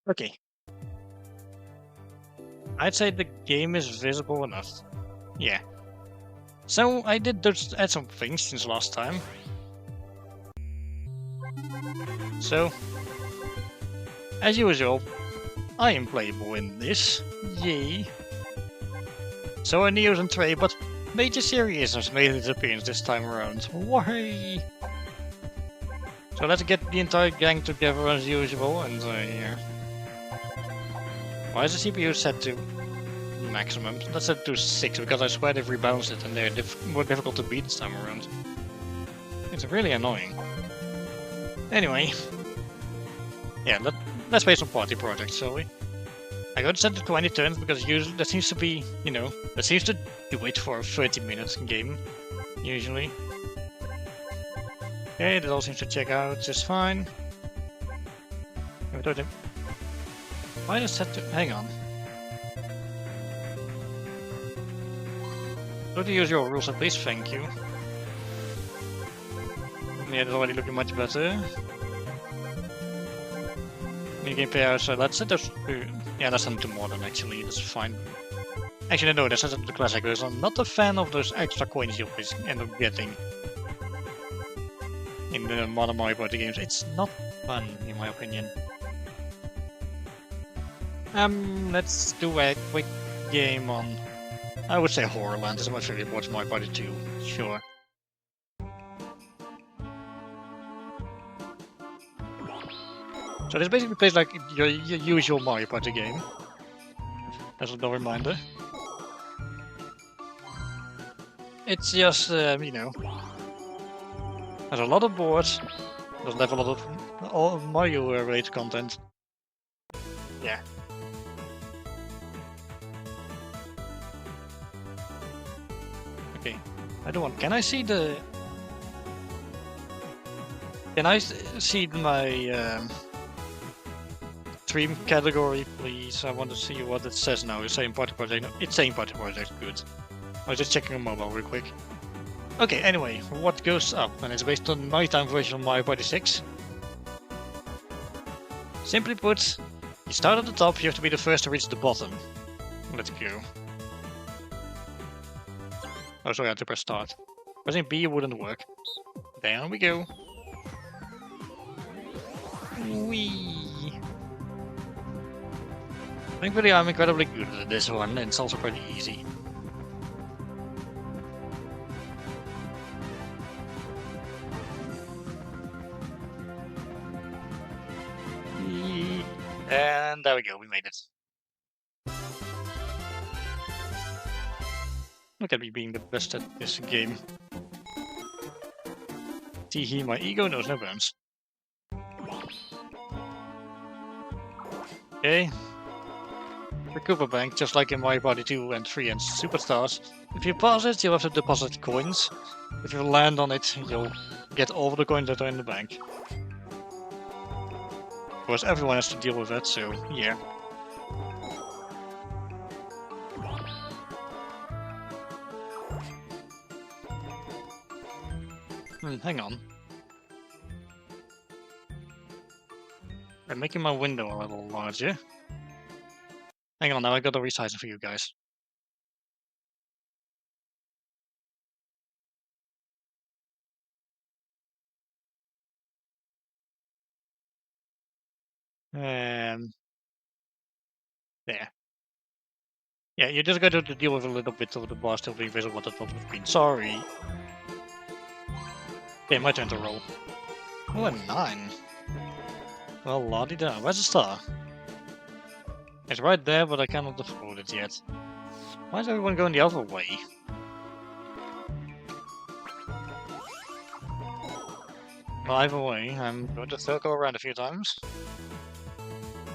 Okay. I'd say the game is visible enough. Yeah. So I did just add some things since last time. So, as usual, I am playable in this. Yay. So are Neos and Trey, but Major Sirius has made his appearance this time around. Why? So let's get the entire gang together as usual, and yeah. Why is the CPU set to maximum? Let's set it to 6, because I swear they've rebalanced it and they're more difficult to beat this time around. It's really annoying. Anyway. Yeah, let's play some party projects, shall we? I got to set it to 20 turns because usually that seems to be, you know, that seems to do it for a 30-minute game, usually. Okay, that all seems to check out just fine. Why is set to... hang on. Go to use your rules at least, thank you. Yeah, it's already looking much better. New game payout, so let's set those to... yeah, that's not too modern actually, that's fine. Actually no, that's set up to classic because I'm not a fan of those extra coins you end up getting in the modern Mario Party games. It's not fun, in my opinion. Let's do a quick game on... I would say Horrorland is my favorite Mario Party 2, sure. So this basically plays like your usual Mario Party game. As a reminder. It's just, you know, there's a lot of boards, doesn't have a lot of Mario-related content. Yeah. Okay, I don't want... can I see the... can I see my stream category, please? I want to see what it says now. It's saying party project. No, it's saying party project, good. I was just checking on mobile real quick. Okay, anyway, what goes up? And it's based on the nighttime version of Mario Party 6. Simply put, you start at the top, you have to be the first to reach the bottom. Let's go. Oh, sorry, I had to press start. Pressing B wouldn't work. There we go. Whee! Thankfully, I'm incredibly good at this one, and it's also pretty easy. And there we go, we made it. Look at me being the best at this game. Teehee, my ego knows no bounds. Okay. Recuper Bank, just like in Mario Party 2 and 3 and Superstars. If you pass it, you'll have to deposit coins. If you land on it, you'll get all the coins that are in the bank. Of course, everyone has to deal with that, so yeah. Hang on. I'm making my window a little larger. Hang on, now I got to resize it for you guys. There. Yeah, you just got to deal with a little bit of the bar still being visible at the top of the screen. Sorry. Okay, my turn to roll. Oh, a 9. Well, la-di-da. Where's the star? It's right there, but I cannot afford it yet. Why is everyone going the other way? Well, either way, I'm going to circle around a few times.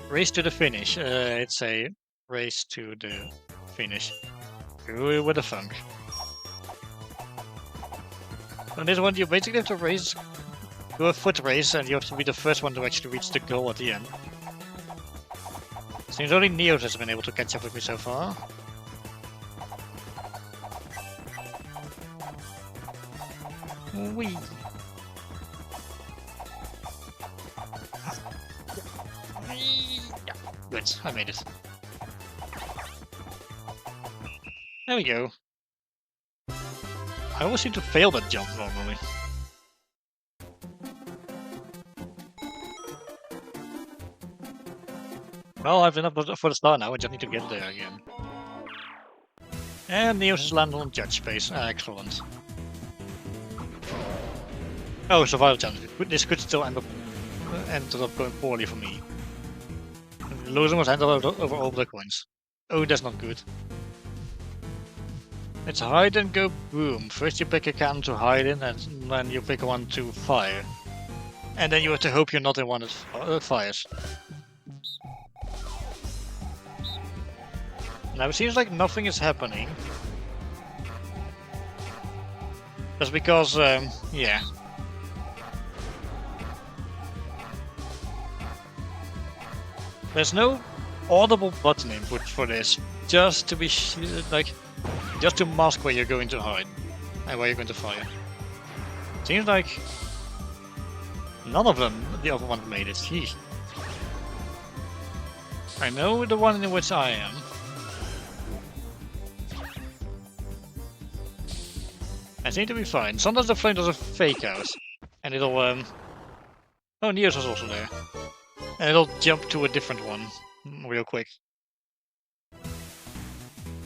Race to the finish. It's a race to the finish. Ooh, with a funk. On this one, you basically have to race, do a foot race, and you have to be the first one to actually reach the goal at the end. Seems only Neos has been able to catch up with me so far. Whee! Good, I made it. There we go. I always seem to fail that jump normally. Well, I've enough for the start now, I just need to get there again. And Neos is landed on judge space. Excellent. Oh, survival challenge. This could still end up going poorly for me. Losing was handed over all the coins. Oh, that's not good. It's hide and go boom. First you pick a cannon to hide in, and then you pick one to fire. And then you have to hope you're not in one that fires. Now it seems like nothing is happening. That's because, yeah. There's no audible button input for this, just to be just to mask where you're going to hide and where you're going to fire. Seems like none of them, the other one, made it. Gee. I know the one in which I am. I seem to be fine. Sometimes the flame does a fake out, and it'll oh, Neos was also there. And it'll jump to a different one real quick.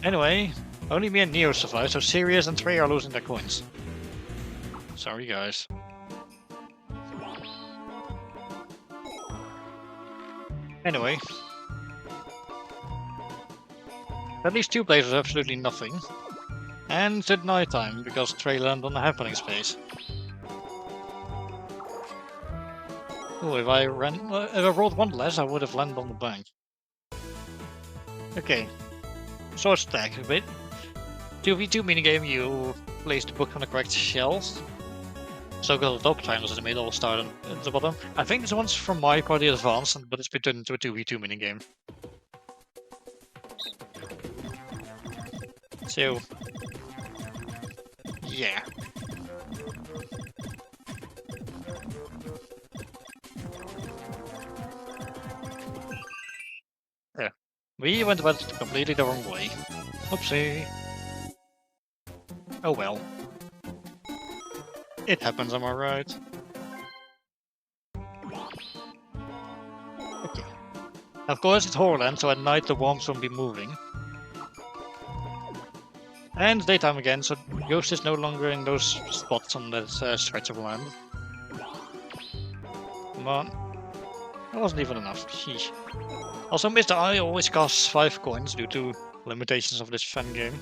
Anyway, only me and Neo survive, so Sirius and Trey are losing their coins. Sorry, guys. Anyway. At least two players have absolutely nothing. And it's at night time, because Trey landed on the happening space. Oh, if I rolled one less, I would have landed on the bank. Okay. Sword stack. A bit. 2v2 minigame, you place the book on the correct shelf. So go to the top, triangles in the middle, start at the bottom. I think this one's from my party advanced, but it's been turned into a 2v2 minigame. So, yeah. Yeah. We went about it completely the wrong way. Oopsie. Oh well. It happens, am I right? Okay. Of course, it's Horrorland, so at night the worms won't be moving. And it's daytime again, so Ghost is no longer in those spots on that stretch of land. Come on. That wasn't even enough. Sheesh. Also, Mr. I always costs 5 coins due to limitations of this fan game.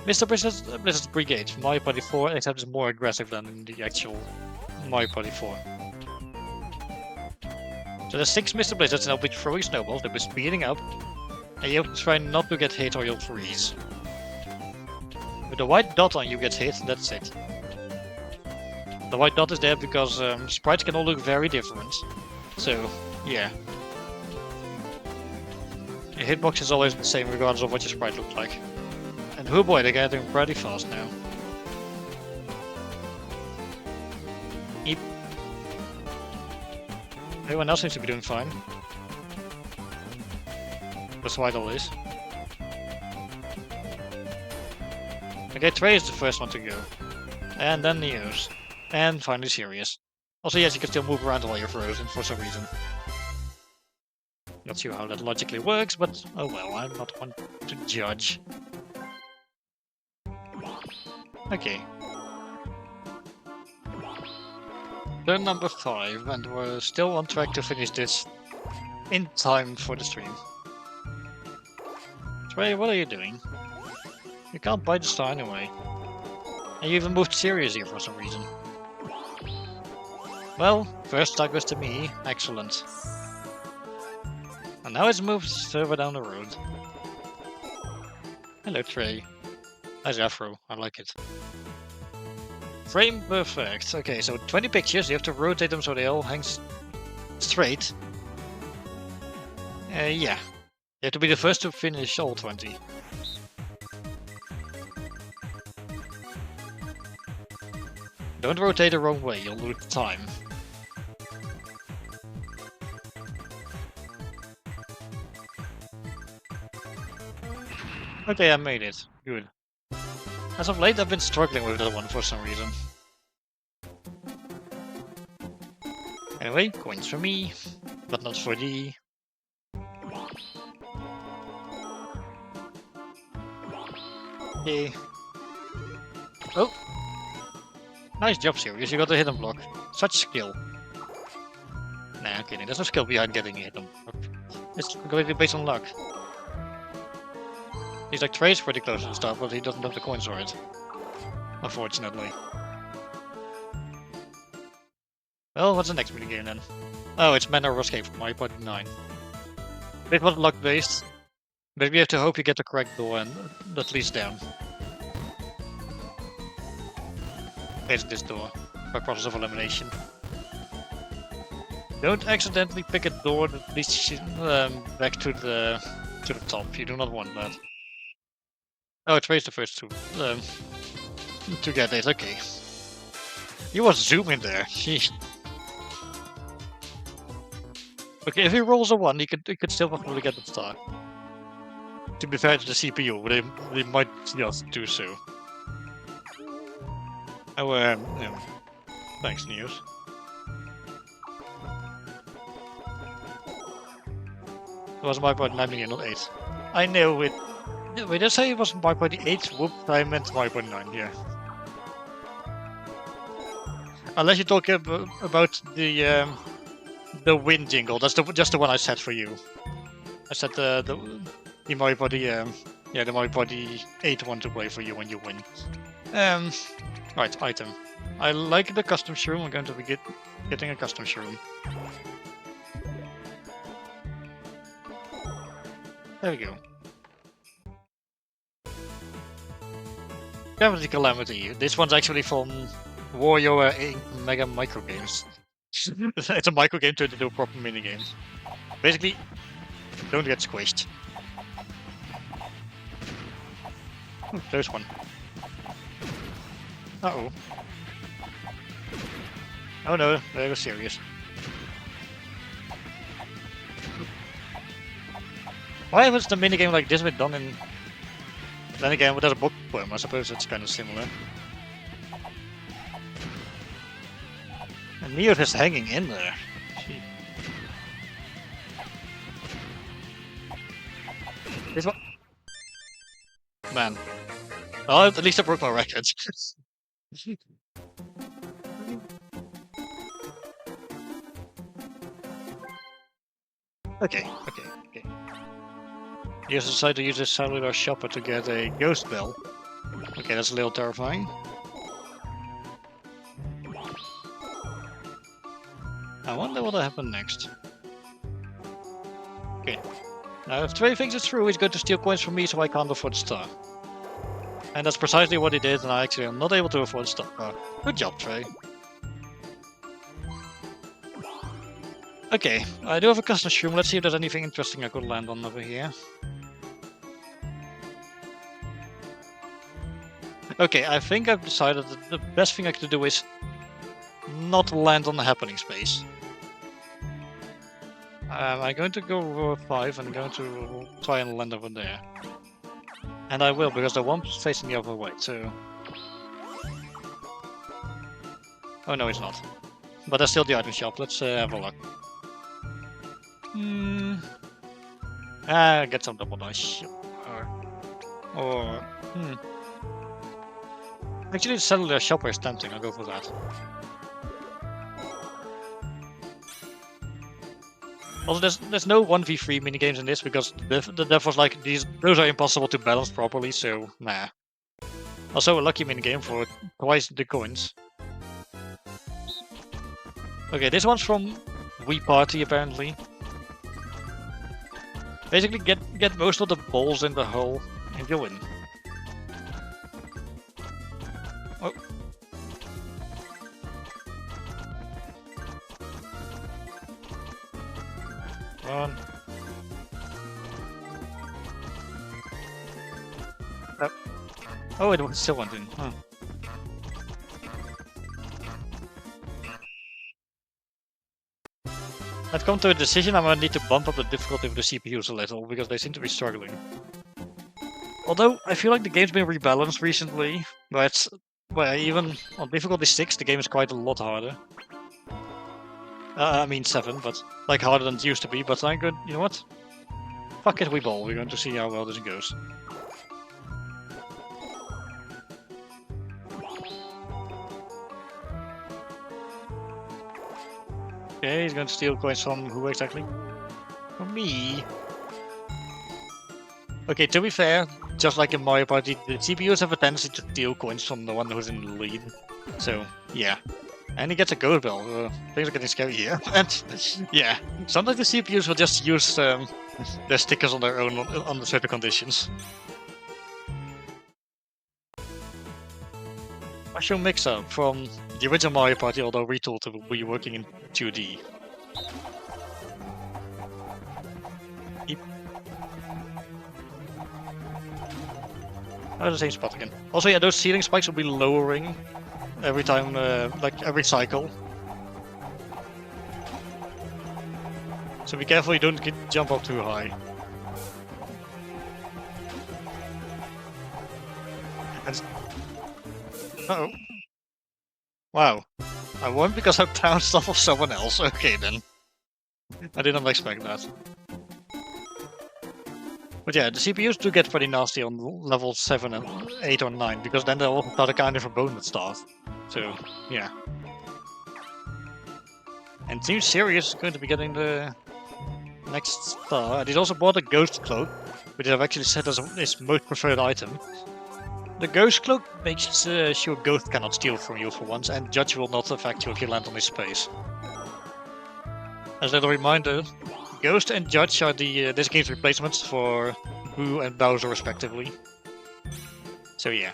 Mr. Blizzard's Brigade, My Party 4, except it's more aggressive than in the actual My Party 4. So there's 6 Mr. Blizzards and they'll be throwing snowballs, they'll be speeding up, and you have to try not to get hit or you'll freeze. With the white dot on you gets hit, that's it. The white dot is there because sprites can all look very different. So, yeah. Your hitbox is always the same regardless of what your sprite looks like. And oh boy, they're getting pretty fast now. Yep. Everyone else seems to be doing fine. That's why it all is. Okay, Trey is the first one to go. And then Neos. And finally Sirius. Also, yes, you can still move around while you're frozen for some reason. Not sure how that logically works, but oh well, I'm not one to judge. Okay. Turn number 5, and we're still on track to finish this in time for the stream. Trey, what are you doing? You can't buy the star anyway. And you even moved Sirius here for some reason. Well, first star goes to me. Excellent. And now it's moved further down the road. Hello, Trey. Nice afro, I like it. Frame perfect. Okay, so 20 pictures, you have to rotate them so they all hang straight. Yeah. You have to be the first to finish all 20. Don't rotate the wrong way, you'll lose time. Okay, I made it. Good. As of late, I've been struggling with that one for some reason. Anyway, coins for me, but not for thee. Okay. Oh! Nice job, Sirius. You got a hidden block. Such skill. Nah, I'm kidding. There's no skill behind getting a hidden block. It's completely based on luck. He's like Trey's pretty close to the start, but he doesn't have the coins for it. Unfortunately. Well, what's the next minigame then? Oh, it's Manner of Escape from Mario Party 9. This was luck based. But we have to hope you get the correct door and that leads down. It's this door, by process of elimination. Don't accidentally pick a door that leads you back to the top. You do not want that. Oh, it's the first to get it. Okay. You was zooming there. Sheesh. Okay, if he rolls a 1, he could still probably get the star. To be fair to the CPU, but they might just do so. Oh, yeah. Thanks, Neos. It was Mario Party 9 million, not 8. I know it. Wait, did I say it was Mario Party 8? Whoop, I meant Mario Party 9, yeah. Unless you talk about the win jingle, that's just the one I set for you. I set the Mario Party, yeah, the Mario Party 8 one to play for you when you win. Right, item. I like the custom shroom. I'm going to be getting a custom shroom. There we go. Gravity Calamity. This one's actually from Wario Mega Micro Games. It's a micro game turned into a proper minigame. Basically, don't get squished. Close one. Uh-oh. Oh no, that was serious. Why was the minigame like this bit done in... Then again, without a bookworm, I suppose it's kind of similar. And Neo is hanging in there. Gee. This one... Man. Well, at least I broke my record. Okay. You decide to use this cellular shopper to get a ghost bell. Okay, that's a little terrifying. I wonder what'll happen next. Okay. Now, if Trey thinks it's true, he's going to steal coins from me so I can't afford star. And that's precisely what he did, and I actually am not able to afford star. Good job, Trey. Okay, I do have a custom shroom. Let's see if there's anything interesting I could land on over here. Okay, I think I've decided that the best thing I could do is not land on the happening space. I'm going to go over 5 and going to try and land over there. And I will, because the one's facing the other way, so... Oh no, it's not. But there's still the item shop, let's have a look. Get some double dice. Actually, the cellular shopper is tempting, I'll go for that. Also, there's no 1v3 minigames in this because the dev was like, those are impossible to balance properly, so nah. Also, a lucky minigame for twice the coins. Okay, this one's from Wii Party apparently. Basically, get most of the balls in the hole and you win. Oh. Come on. Oh, it still went in. Huh. I've come to a decision. I'm gonna need to bump up the difficulty of the CPUs a little because they seem to be struggling. Although, I feel like the game's been rebalanced recently, but well, even on difficulty 6, the game is quite a lot harder. I mean 7, but like harder than it used to be, but I'm good. You know what? Fuck it, we ball. We're going to see how well this goes. Okay, he's going to steal coins from who exactly? From me. Okay, to be fair, just like in Mario Party, the CPUs have a tendency to steal coins from the one who's in the lead. So, yeah. And he gets a gold bell. Things are getting scary here. And, yeah, sometimes the CPUs will just use their stickers on their own under certain conditions. Mushroom Mix-Up from the original Mario Party, although retooled to be working in 2D. Oh, the same spot again. Also, yeah, those ceiling spikes will be lowering every time, like every cycle. So be careful you don't jump up too high. Uh-oh. Wow. I won because I bounced off of someone else. Okay then. I didn't expect that. But yeah, the CPUs do get pretty nasty on level 7 and 8 or 9, because then they'll also start a kind of a bonus stuff. So, yeah. And Team Sirius is going to be getting the next star. And he's also bought a Ghost Cloak, which I've actually set as his most preferred item. The Ghost Cloak makes sure Ghost cannot steal from you for once, and Judge will not affect you if you land on his space. As a little reminder, Ghost and Judge are this game's replacements for Boo and Bowser respectively. So yeah.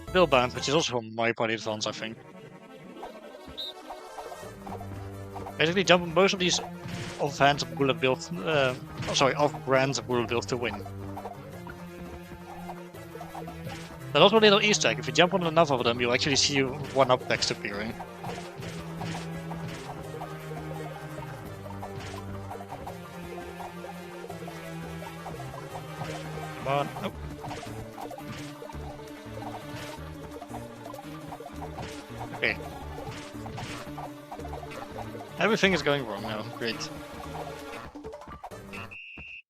Billbound, which is also from Mario Party Advance, I think. Basically jump on most of these off-hands bullet builds, off-brands bullet builds to win. There's also a little Easter egg. If you jump on enough of them, you'll actually see one-up text appearing. Come on. Oh. Okay. Everything is going wrong now. Great.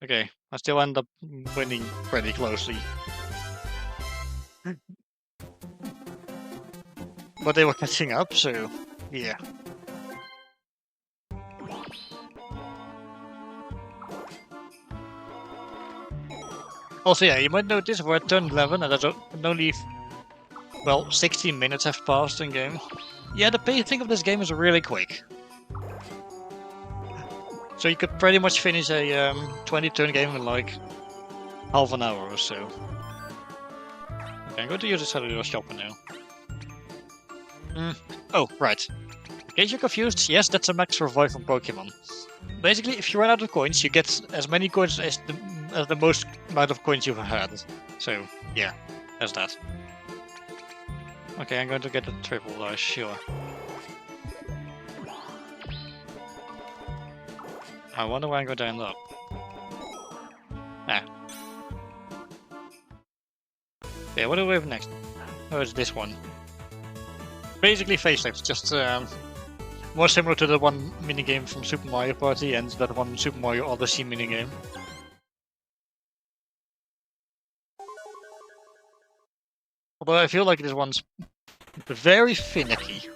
Okay, I still end up winning pretty closely. But they were catching up, so yeah. Also, yeah, you might notice we're at turn 11 and there's only, well, 16 minutes have passed in game. Yeah, the pacing of this game is really quick. So you could pretty much finish a 20-turn game in like half an hour or so. Okay, I'm going to use the cellular shopper now. Oh, right. In case you're confused, yes, that's a max revive from Pokemon. Basically, if you run out of coins, you get as many coins as the most amount of coins you've had. So, yeah, that's that. Okay, I'm going to get a triple dice, sure. I wonder where I'm going to end up. Ah. Yeah, what do we have next? Oh, it's this one. Basically facelifts, just more similar to the one minigame from Super Mario Party and that one Super Mario Odyssey minigame. Although I feel like this one's very finicky.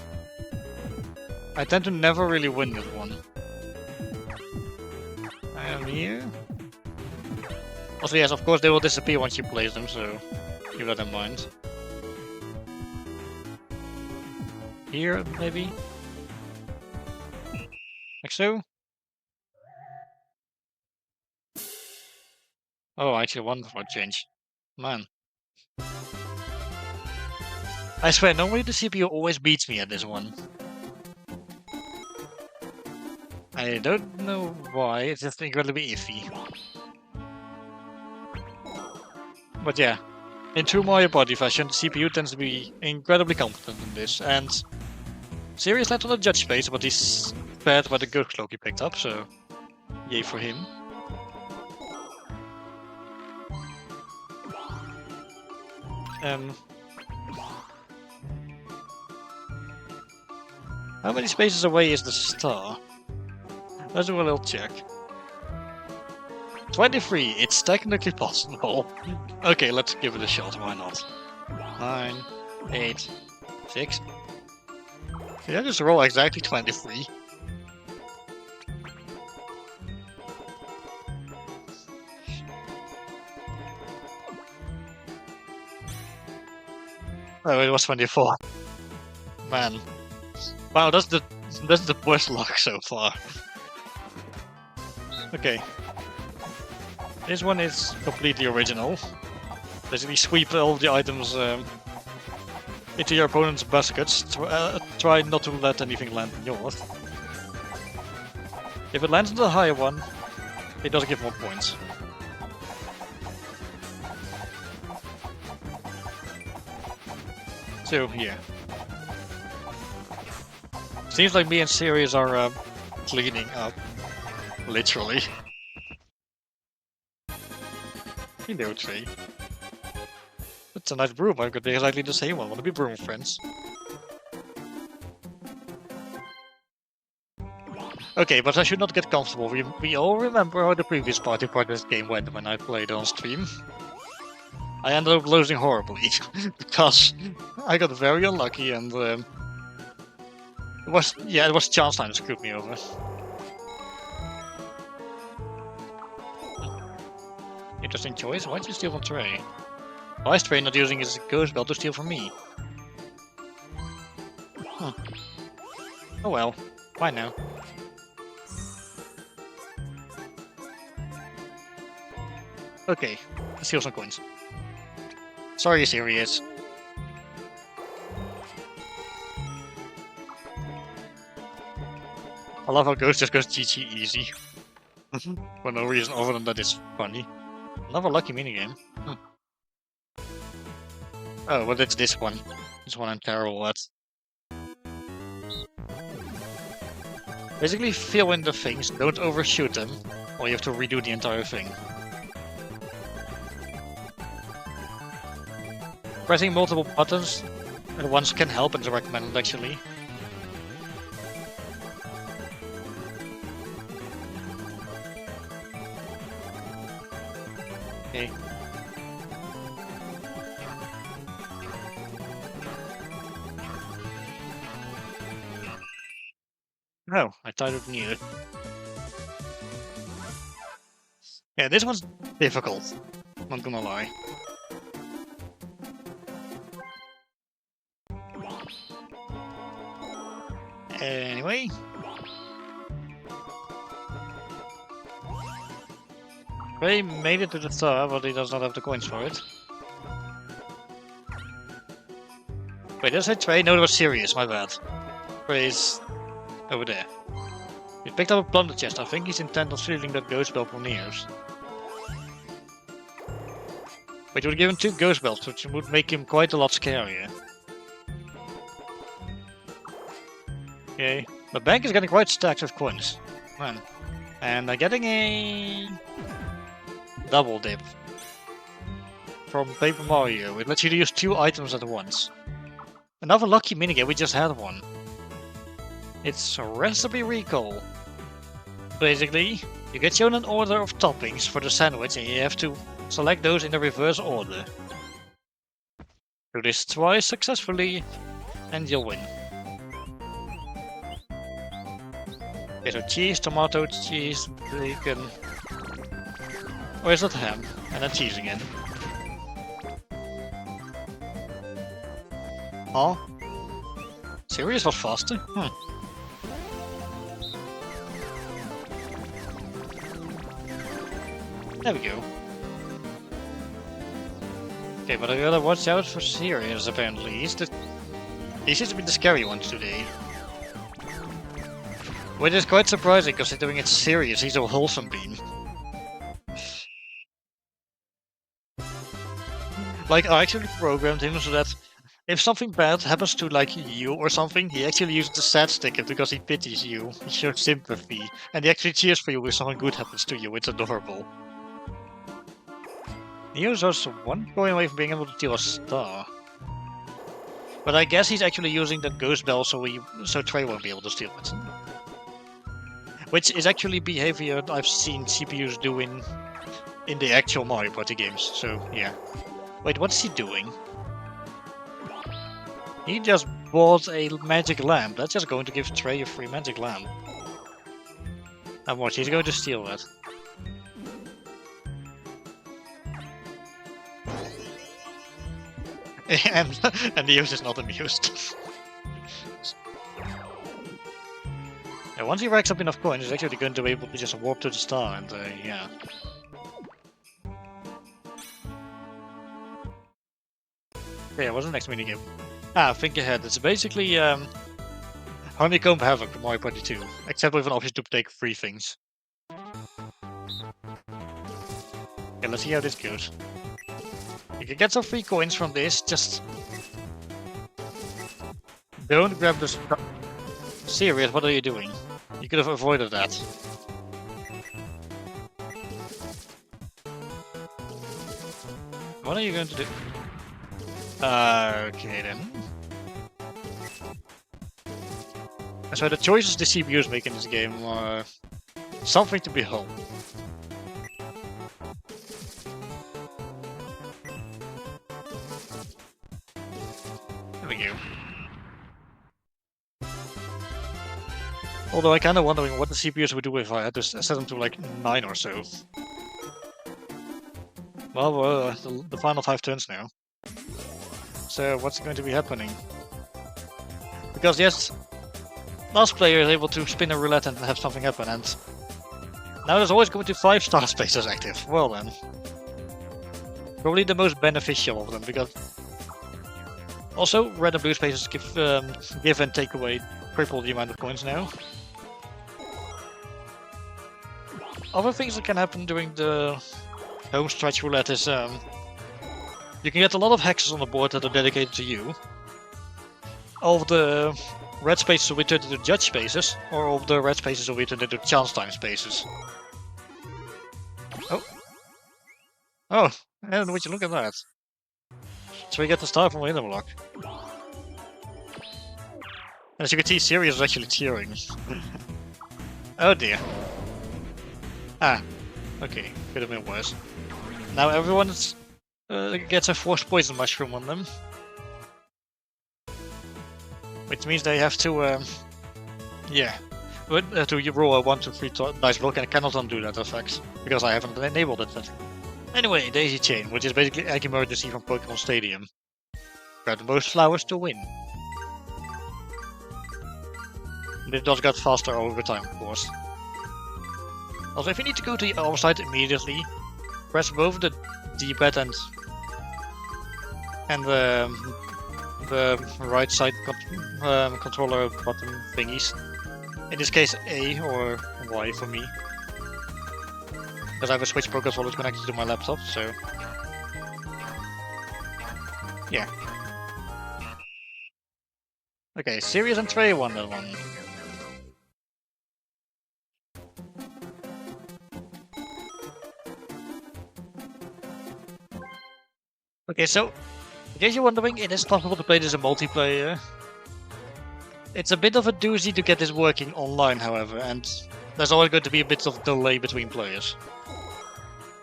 I tend to never really win this one. I am here. Also, yes, of course they will disappear once you place them, so keep that in mind. Here, maybe? Like so? Oh, I actually won for a change. Man. I swear, normally the CPU always beats me at this one. I don't know why, it's just incredibly iffy. But yeah, in true Mario Party fashion, the CPU tends to be incredibly competent in this, and Sirius left on the judge space, but he's spared by the Ghost Cloak he picked up, so yay for him. How many spaces away is the star? Let's do a little check. 23, it's technically possible. Okay, let's give it a shot, why not? 9, 8, 6. Did I just roll exactly 23? Oh, it was 24. Man. Wow, that's the worst luck so far. Okay. This one is completely original. Basically sweep all the items into your opponent's baskets. Try not to let anything land in yours. If it lands on the higher one, it does give more points. So, yeah. Seems like me and Sirius are cleaning up. Literally. You know, Trey. That's a nice broom. I've got exactly the same one. Wanna be broom friends? Okay, but I should not get comfortable. We all remember how the previous party part of this game went when I played on stream. I ended up losing horribly because I got very unlucky and it was chance time that screwed me over. Interesting choice. Why'd you steal from Trey? Why is Trey not using his ghost belt to steal from me? Huh. Oh well. Why now? Okay, let's steal some coins. Sorry, Sirius. I love how Ghost just goes GG easy. For no reason other than that it's funny. Another lucky minigame. Oh, well it's this one. This one I'm terrible at. Basically fill in the things, don't overshoot them, or you have to redo the entire thing. Pressing multiple buttons at once can help and is recommended actually. Okay. Oh, I thought it knew it. Yeah, this one's difficult. Not gonna lie. Anyway. Ray made it to the star, but he does not have the coins for it. Wait, did I say Trey? No, it was Sirius, my bad. Trey's over there. He picked up a plunder chest. I think he's intent on stealing that ghost belt from Nears. But you would give him 2 ghost belts, which would make him quite a lot scarier. Okay, the bank is getting quite stacked with coins. Man. And I'm getting a double dip from Paper Mario. It lets you use 2 items at once. Another lucky minigame, we just had one. It's a recipe recall. Basically, you get shown an order of toppings for the sandwich and you have to select those in the reverse order. Do this twice successfully and you'll win. Okay, so cheese, tomato, cheese, bacon. Or is that ham? And then cheese again. Huh? Sirius was faster? There we go. Okay, but I gotta watch out for Sirius apparently. He seems to be the scary one today. Which is quite surprising considering it's Sirius, he's a wholesome bean. Like, I actually programmed him so that if something bad happens to, like, you or something, he actually uses the sad sticker because he pities you, he shows sympathy, and he actually cheers for you if something good happens to you. It's adorable. He was also one going away from being able to steal a star. But I guess he's actually using the ghost bell so Trey won't be able to steal it. Which is actually behavior I've seen CPUs do in the actual Mario Party games, so yeah. Wait, what's he doing? He just bought a magic lamp. That's just going to give Trey a free magic lamp. And watch, he's going to steal that. and the user is not amused. Yeah, once he racks up enough coins, he's actually going to be able to just warp to the star, and yeah. Okay, what's the next minigame? Ah, think ahead. It's basically Honeycomb Havoc from Mario Party 2, except with an option to take free things. Okay, let's see how this goes. You can get some free coins from this, just don't grab the star. Serious, what are you doing? You could have avoided that. What are you going to do? Okay then. So the choices the CPUs make in this game are something to behold. There we go. Although I kinda wondering what the CPUs would do if I had to set them to like 9 or so. Well, the final 5 turns now. So what's going to be happening? Because yes, last player is able to spin a roulette and have something happen, and now there's always going to be 5 star spaces active. Well then. Probably the most beneficial of them, because also red and blue spaces give and take away triple the amount of coins now. Other things that can happen during the home stretch roulette is you can get a lot of hexes on the board that are dedicated to you. All of the red spaces will be turned into judge spaces, or all of the red spaces will be turned into chance time spaces. Oh! Oh! And would you look at that? So we get the star from the block. As you can see, Sirius is actually cheering. Oh dear. Ah, okay, could have been worse. Now everyone gets a forced poison mushroom on them. Which means they have to, yeah, to roll a 1, 2, 3 dice block, and I cannot undo that effect, because I haven't enabled it yet. Anyway, Daisy Chain, which is basically Egg Emergency from Pokemon Stadium. Grab the most flowers to win. It does get faster over time, of course. Also, if you need to go to the other side immediately, press both the D-pad and the right side controller button thingies. In this case, A or Y for me. Because I have a Switch Pro controller connected to my laptop, so yeah. Okay, Sirius and Trey won that one. Okay, so, in case you're wondering, it is possible to play this in multiplayer. It's a bit of a doozy to get this working online, however, and there's always going to be a bit of delay between players.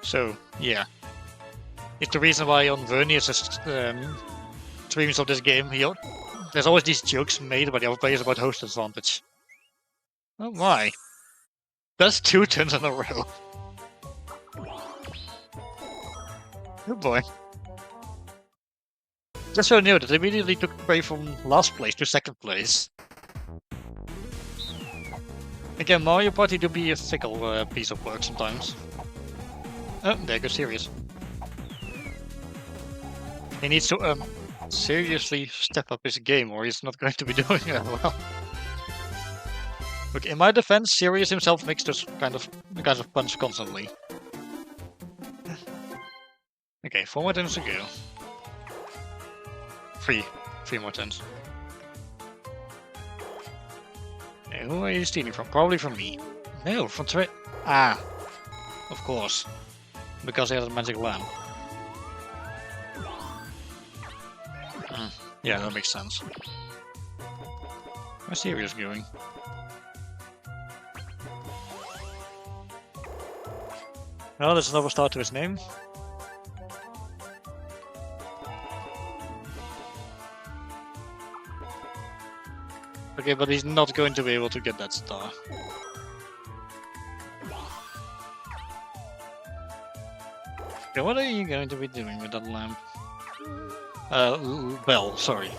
So, yeah. It's the reason why on Vernius' streams of this game, there's always these jokes made by the other players about host advantage. Oh my. That's 2 turns in a row. Oh boy. Just so new that they immediately took Prey from last place to 2nd place. Again, Mario Party do be a fickle piece of work sometimes. Oh, there goes Sirius. He needs to seriously step up his game, or he's not going to be doing that well. Okay, in my defense, Sirius himself makes this kind of punch constantly. Okay, 4 more turns to go. 3 more turns. Okay, who are you stealing from? Probably from me. No, from Trey. Ah, of course. Because he has a magic lamp. Yeah, that makes sense. Where's Sirius going? Oh, there's another star to his name. Okay, but he's not going to be able to get that star. Okay, what are you going to be doing with that lamp? Bell, sorry.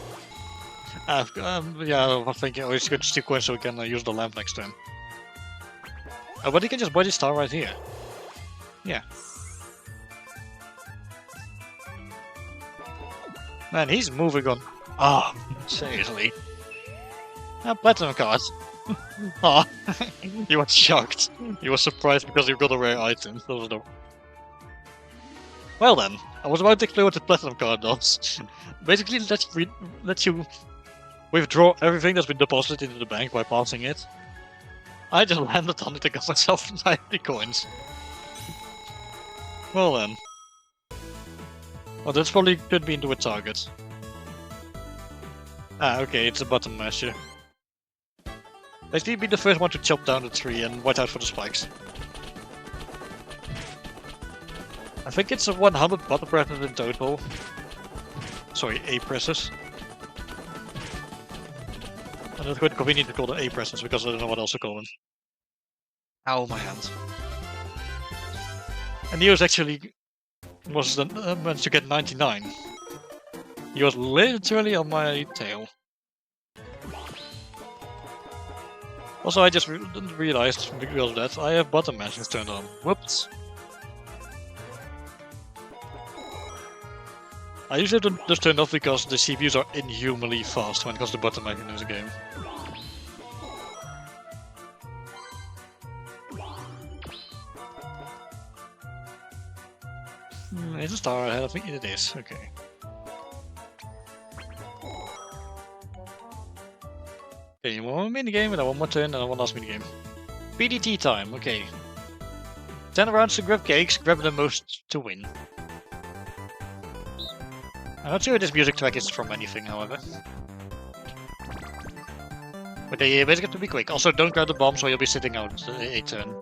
Yeah, I was thinking, oh, it's good to stick one so we can use the lamp next time. Oh, but he can just buy the star right here. Yeah. Man, he's moving on. Ah, seriously. Platinum card. Ah, you were shocked. You were surprised because you got a rare item. That was the... Well then, I was about to explain what the platinum card does. Basically, lets you withdraw everything that's been deposited into the bank by passing it. I just landed on it and got myself 90 coins. Well then. Well, that's probably could be into a target. Ah, okay, it's a button masher. Basically, be the first one to chop down the tree and watch out for the spikes. I think it's a 100 button presses in total. Sorry, A presses. And it's quite convenient to call them A presses because I don't know what else to call them. Ow, my hand. And Neo's actually was managed to get 99. He was literally on my tail. Also, I just realized because of that I have button mashing turned on. Whoops. I usually don't just turn off because the CPUs are inhumanly fast when it comes to button mashing in this game. It's a star ahead, I think it is, okay. Okay, one more minigame, and then one more turn, and then one last minigame. PDT time, okay. 10 rounds to grab cakes, grab the most to win. I'm not sure if this music track is from anything, however. But they basically have to be quick. Also, don't grab the bombs or you'll be sitting out a turn.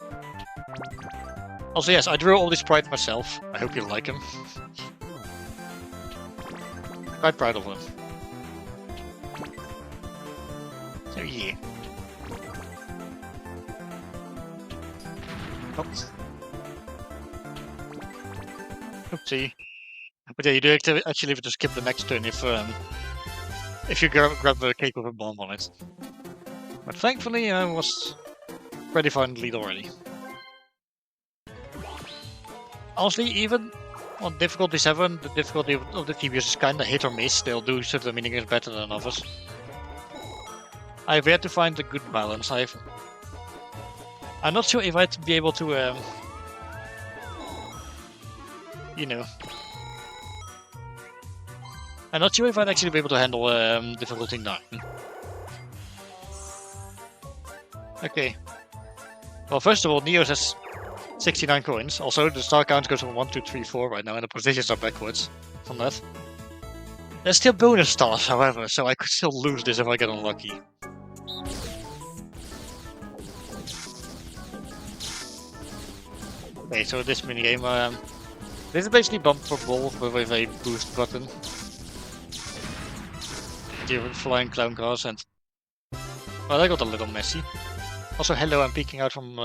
Also, yes, I drew all these sprites myself. I hope you like them. I'm quite proud of them. So, yeah. Oops. Oopsie. But yeah, you do actually have to skip the next turn if you grab the cake with a bomb on it. But thankfully, I was pretty far in the lead already. Honestly, even on difficulty 7, the difficulty of the TBS is kinda hit or miss. They'll do certain minigames better than others. I've yet to find a good balance. I'm not sure if I'd be able to, you know... I'm not sure if I'd actually be able to handle difficulty 9. Okay. Well, first of all, Neos has 69 coins. Also, the star count goes from 1, 2, 3, 4 right now, and the positions are backwards from that. There's still bonus stars, however, so I could still lose this if I get unlucky. Okay, so this minigame, this is basically bump for ball with a boost button. Different flying clown cars and... Well, that got a little messy. Also, hello, I'm peeking out from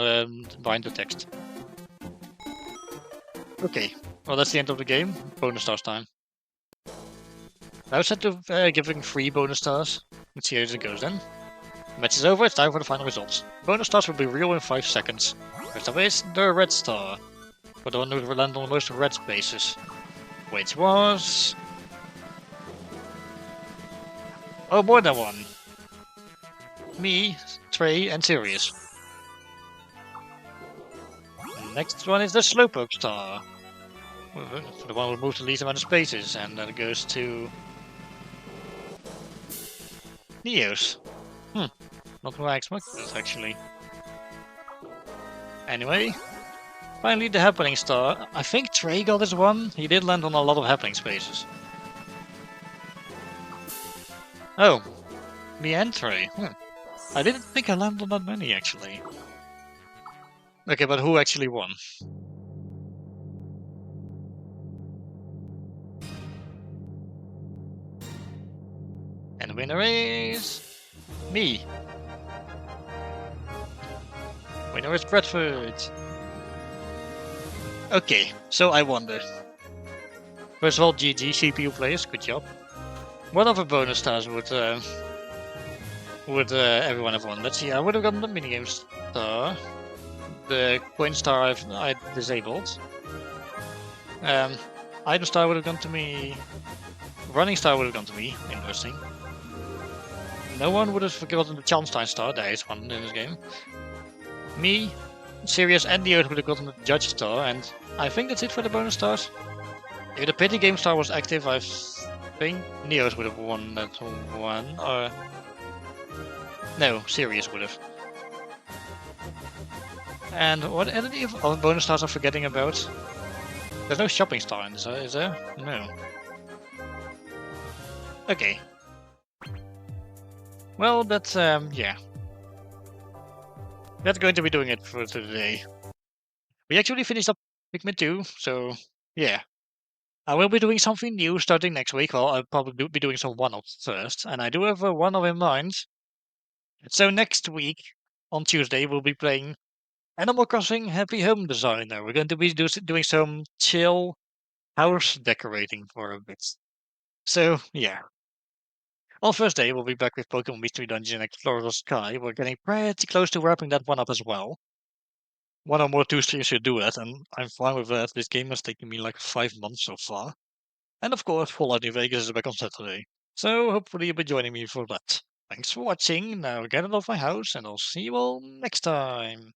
behind the text. Okay, well that's the end of the game. Bonus stars time. Now set to giving 3 bonus stars. Let's see how it goes then. The match is over, it's time for the final results. Bonus stars will be real in 5 seconds. First up is the red star. For the one who will land on the most red spaces. Which was... Oh, more than one. Me, Trey, and Sirius. The next one is the Slowpoke Star. For the one who moved the least amount of spaces, and then it goes to... Neos. Not who I expected, actually. Anyway, finally the Happening Star. I think Trey got this one. He did land on a lot of Happening spaces. Oh, the entry. I didn't think I landed on that many, actually. Okay, but who actually won? And the winner is... me. Winner is Bradford. Okay, so I wonder. First of all, GG CPU players, good job. What other bonus stars would everyone have won? Let's see, I would have gotten the minigame star. The coin star I disabled. Item star would have gone to me. Running star would have gone to me. Interesting. No one would have forgotten the Charmstein star. There is one in this game. Me, Sirius, and the Earth would have gotten the Judge star, and I think that's it for the bonus stars. If the Pity Game star was active, I think Neos would have won that one. Or no, Sirius would have. And what any other bonus stars I'm forgetting about? There's no shopping star in this, is there? No. Okay. Well, that's yeah. That's going to be doing it for today. We actually finished up Pikmin 2, so yeah. I will be doing something new starting next week. Well, I'll probably be doing some one-offs first, and I do have a one-off in mind. So next week, on Tuesday, we'll be playing Animal Crossing Happy Home Designer. We're going to be doing some chill house decorating for a bit. So yeah. On Thursday, we'll be back with Pokemon Mystery Dungeon Explorer's Sky. We're getting pretty close to wrapping that one up as well. One or more two streams should do it, and I'm fine with that. This game has taken me like 5 months so far. And of course, Fallout New Vegas is back on Saturday. So hopefully you'll be joining me for that. Thanks for watching, now get out of my house, and I'll see you all next time.